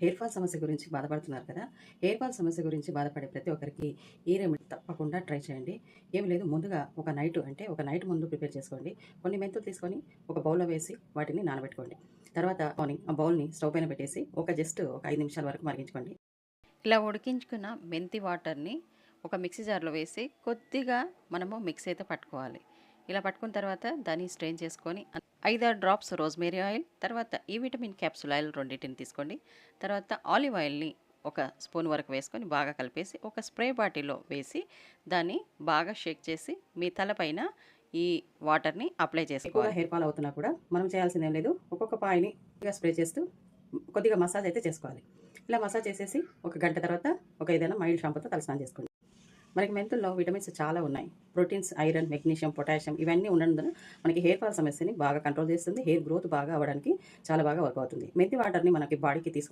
Hair fall సమస్య గురించి బాధపడుతున్నారు కదా. హెయిర్ ఫాల్ సమస్య గురించి బాధపడే ప్రతి ఒక్కరికి ఈ రెమెడీ తప్పకుండా ట్రై చేయండి. ఏమి లేదు, ముందుగా ఒక నైట్ ముందు ప్రిపేర్ చేసుకోండి. కొన్ని మెంతులు తీసుకొని ఒక బౌల్లో వేసి వాటిని నానబెట్టుకోండి. తర్వాత మార్నింగ్ ఆ బౌల్ని స్టవ్ పైన పెట్టేసి ఒక 5 నిమిషాల వరకు మరిగించుకోండి. ఇలా ఉడికించుకున్న మెంతి వాటర్ని ఒక మిక్సీ జార్లో వేసి కొద్దిగా మనము మిక్స్ అయితే పట్టుకోవాలి. ఇలా పట్టుకున్న తర్వాత దాన్ని స్ట్రెయిన్ చేసుకొని 5-6 డ్రాప్స్ రోజ్మేరీ ఆయిల్, తర్వాత ఈ విటమిన్ క్యాప్సూల్ ఆయిల్ రెండింటిని తీసుకోండి. తర్వాత ఆలివ్ ఆయిల్ని ఒక స్పూన్ వరకు వేసుకొని బాగా కలిపేసి ఒక స్ప్రే బాటిల్లో వేసి దాన్ని బాగా షేక్ చేసి మీ తలపైన ఈ వాటర్ని అప్లై చేసుకోవాలి. హెయిర్ ఫాల్ అవుతున్నా కూడా మనం చేయాల్సింది ఏం లేదు, ఒక్కొక్క పాయిని స్ప్రే చేస్తూ కొద్దిగా మసాజ్ అయితే చేసుకోవాలి. ఇలా మసాజ్ చేసేసి ఒక గంట తర్వాత ఏదైనా మైల్డ్ షాంపూతో తలస్నానం చేసుకోండి. మనకి మెంతుల్లో విటమిన్స్ చాలా ఉన్నాయి. ప్రోటీన్స్, ఐరన్, మెగ్నీషియం, పొటాషియం ఇవన్నీ ఉన్నందున మనకి హెయిర్ ఫాల్ సమస్యని బాగా కంట్రోల్ చేస్తుంది. హెయిర్ గ్రోత్ బాగా అవ్వడానికి చాలా బాగా వర్క్ అవుతుంది. మెంతి వాటర్ని మనకి బాడీకి తీసుకుని